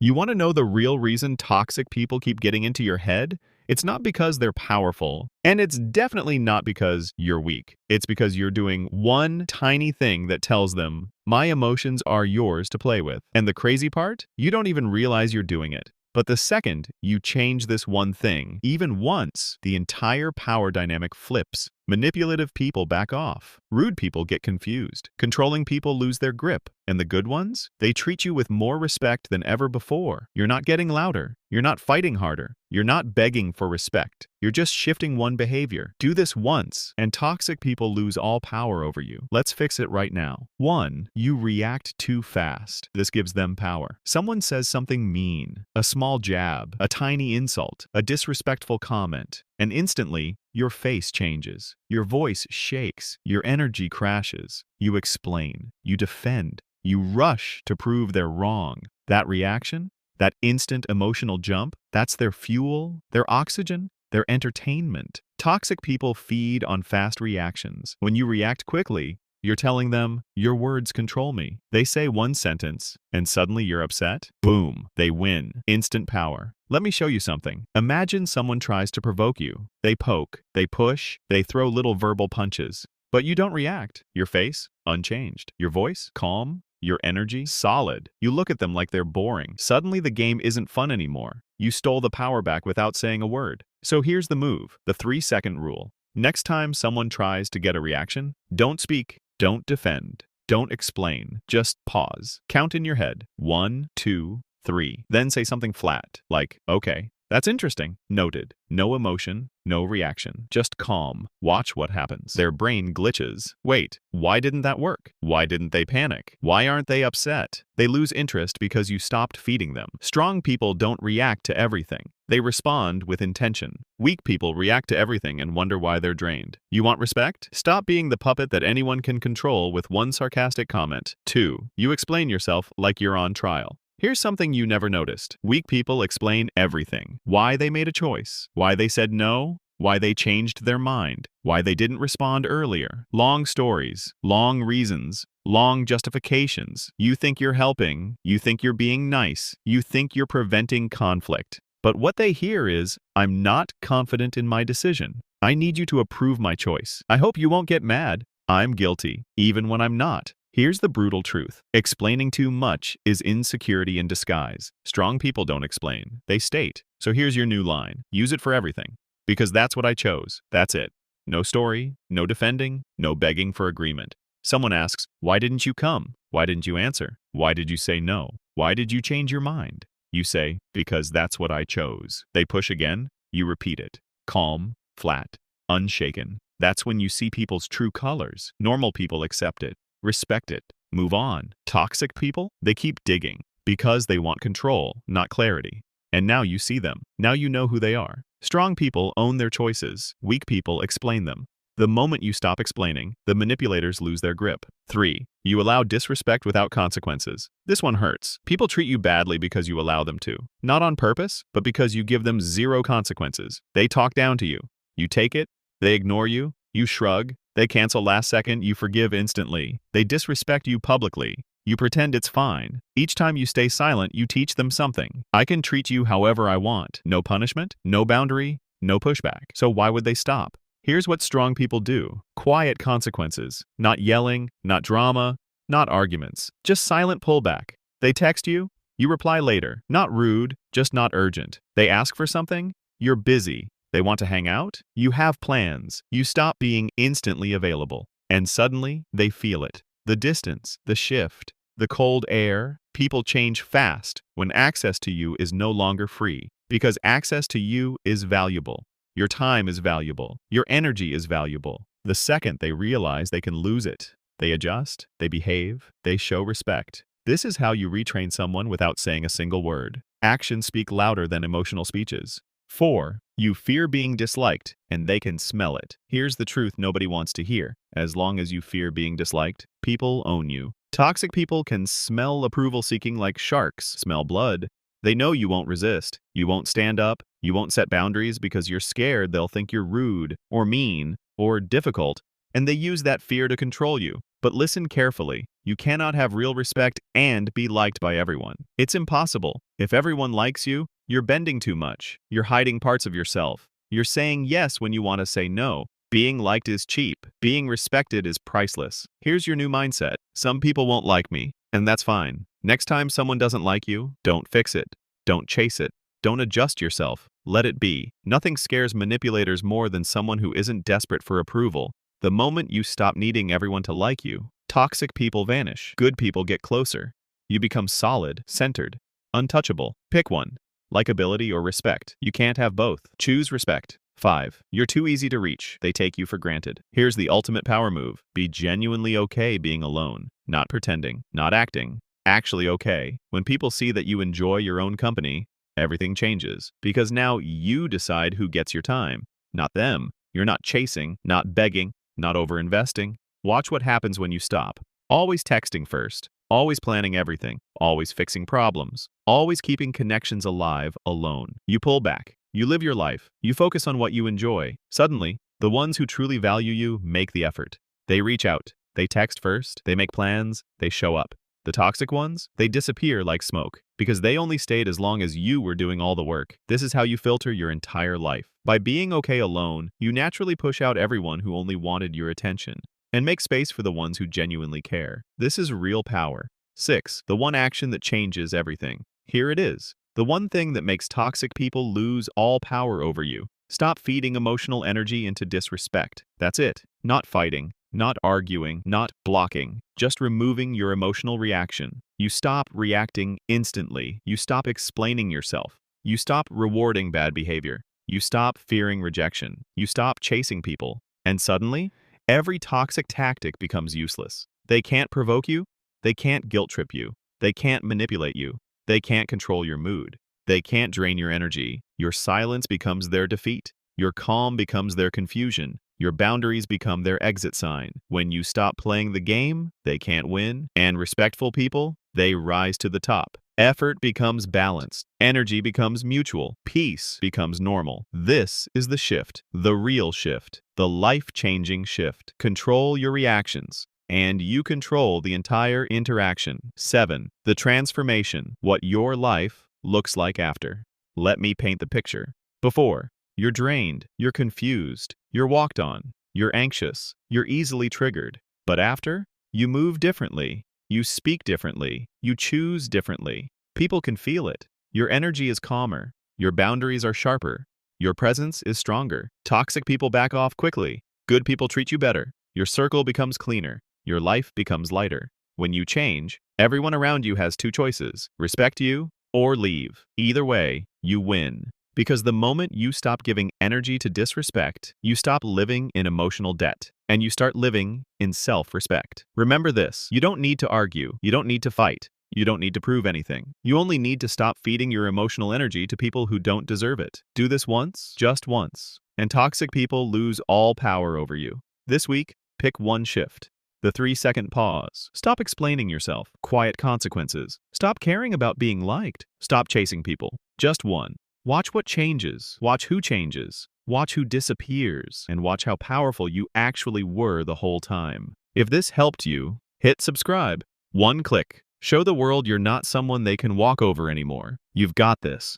You want to know the real reason toxic people keep getting into your head? It's not because they're powerful, and it's definitely not because you're weak. It's because you're doing one tiny thing that tells them, my emotions are yours to play with. And the crazy part? You don't even realize you're doing it. But the second you change this one thing, even once, the entire power dynamic flips. Manipulative people back off. Rude people get confused. Controlling people lose their grip. And the good ones? They treat you with more respect than ever before. You're not getting louder. You're not fighting harder. You're not begging for respect. You're just shifting one behavior. Do this once, and toxic people lose all power over you. Let's fix it right now. 1. You react too fast. This gives them power. Someone says something mean, a small jab, a tiny insult, a disrespectful comment, and instantly, your face changes. Your voice shakes. Your energy crashes. You explain. You defend. You rush to prove they're wrong. That reaction? That instant emotional jump? That's their fuel, their oxygen, their entertainment. Toxic people feed on fast reactions. When you react quickly, you're telling them, your words control me. They say one sentence, and suddenly you're upset. Boom, they win. Instant power. Let me show you something. Imagine someone tries to provoke you. They poke, they push, they throw little verbal punches. But you don't react. Your face? Unchanged. Your voice? Calm. Your energy? Solid. You look at them like they're boring. Suddenly the game isn't fun anymore. You stole the power back without saying a word. So here's the move, the 3-second rule. Next time someone tries to get a reaction, don't speak, don't defend, don't explain, just pause. Count in your head, 1, 2, 3. Then say something flat, like, okay, that's interesting. Noted. No emotion, no reaction. Just calm. Watch what happens. Their brain glitches. Wait, why didn't that work? Why didn't they panic? Why aren't they upset? They lose interest because you stopped feeding them. Strong people don't react to everything. They respond with intention. Weak people react to everything and wonder why they're drained. You want respect? Stop being the puppet that anyone can control with one sarcastic comment. 2. You explain yourself like you're on trial. Here's something you never noticed. Weak people explain everything. Why they made a choice. Why they said no. Why they changed their mind. Why they didn't respond earlier. Long stories. Long reasons. Long justifications. You think you're helping. You think you're being nice. You think you're preventing conflict. But what they hear is, I'm not confident in my decision. I need you to approve my choice. I hope you won't get mad. I'm guilty, even when I'm not. Here's the brutal truth. Explaining too much is insecurity in disguise. Strong people don't explain. They state. So here's your new line. Use it for everything. Because that's what I chose. That's it. No story, no defending, no begging for agreement. Someone asks, why didn't you come? Why didn't you answer? Why did you say no? Why did you change your mind? You say, because that's what I chose. They push again. You repeat it. Calm, flat, unshaken. That's when you see people's true colors. Normal people accept it. Respect it. Move on. Toxic people, they keep digging because they want control, not clarity. And now you see them. Now you know who they are. Strong people own their choices. Weak people explain them. The moment you stop explaining, the manipulators lose their grip. 3. You allow disrespect without consequences. This one hurts. People treat you badly because you allow them to. Not on purpose, but because you give them zero consequences. They talk down to you. You take it. They ignore you. You shrug. They cancel last second, you forgive instantly. They disrespect you publicly. You pretend it's fine. Each time you stay silent, you teach them something. I can treat you however I want. No punishment, no boundary, no pushback. So why would they stop? Here's what strong people do. Quiet consequences. Not yelling, not drama, not arguments. Just silent pullback. They text you, you reply later. Not rude, just not urgent. They ask for something, you're busy. They want to hang out? You have plans. You stop being instantly available. And suddenly, they feel it. The distance, the shift, the cold air. People change fast when access to you is no longer free. Because access to you is valuable. Your time is valuable. Your energy is valuable. The second they realize they can lose it, they adjust, they behave, they show respect. This is how you retrain someone without saying a single word. Actions speak louder than emotional speeches. 4. You fear being disliked, and they can smell it. Here's the truth nobody wants to hear. As long as you fear being disliked, people own you. Toxic people can smell approval seeking like sharks smell blood. They know you won't resist. You won't stand up. You won't set boundaries because you're scared they'll think you're rude, or mean, or difficult. And they use that fear to control you. But listen carefully. You cannot have real respect and be liked by everyone. It's impossible. If everyone likes you, you're bending too much. You're hiding parts of yourself. You're saying yes when you want to say no. Being liked is cheap. Being respected is priceless. Here's your new mindset. Some people won't like me, and that's fine. Next time someone doesn't like you, don't fix it. Don't chase it. Don't adjust yourself. Let it be. Nothing scares manipulators more than someone who isn't desperate for approval. The moment you stop needing everyone to like you, toxic people vanish. Good people get closer. You become solid, centered, untouchable. Pick one. Likability or respect. You can't have both. Choose respect. 5. You're too easy to reach. They take you for granted. Here's the ultimate power move. Be genuinely okay being alone. Not pretending. Not acting. Actually okay. When people see that you enjoy your own company, everything changes. Because now you decide who gets your time. Not them. You're not chasing, not begging, not overinvesting. Watch what happens when you stop. Always texting first. Always planning everything. Always fixing problems. Always keeping connections alive alone. You pull back. You live your life. You focus on what you enjoy. Suddenly, the ones who truly value you make the effort. They reach out. They text first. They make plans. They show up. The toxic ones, they disappear like smoke because they only stayed as long as you were doing all the work. This is how you filter your entire life. By being okay alone, you naturally push out everyone who only wanted your attention and make space for the ones who genuinely care. This is real power. 6. The one action that changes everything. Here it is. The one thing that makes toxic people lose all power over you. Stop feeding emotional energy into disrespect. That's it. Not fighting, not arguing, not blocking, just removing your emotional reaction. You stop reacting instantly. You stop explaining yourself. You stop rewarding bad behavior. You stop fearing rejection. You stop chasing people. And suddenly, every toxic tactic becomes useless. They can't provoke you. They can't guilt trip you. They can't manipulate you. They can't control your mood. They can't drain your energy. Your silence becomes their defeat. Your calm becomes their confusion. Your boundaries become their exit sign. When you stop playing the game, they can't win. And respectful people, they rise to the top. Effort becomes balanced. Energy becomes mutual. Peace becomes normal. This is the shift, the real shift, the life-changing shift. Control your reactions, and you control the entire interaction. 7. The transformation, what your life looks like after. Let me paint the picture. Before, you're drained, you're confused, you're walked on, you're anxious, you're easily triggered. But after, you move differently, you speak differently, you choose differently. People can feel it. Your energy is calmer, your boundaries are sharper, your presence is stronger. Toxic people back off quickly. Good people treat you better. Your circle becomes cleaner. Your life becomes lighter. When you change, everyone around you has two choices: respect you or leave. Either way, you win. Because the moment you stop giving energy to disrespect, you stop living in emotional debt, and you start living in self-respect. Remember this: you don't need to argue, you don't need to fight, you don't need to prove anything. You only need to stop feeding your emotional energy to people who don't deserve it. Do this once, just once, and toxic people lose all power over you. This week, pick one shift. The 3-second pause. Stop explaining yourself. Quiet consequences. Stop caring about being liked. Stop chasing people. Just one. Watch what changes. Watch who changes. Watch who disappears. And watch how powerful you actually were the whole time. If this helped you, hit subscribe. One click. Show the world you're not someone they can walk over anymore. You've got this.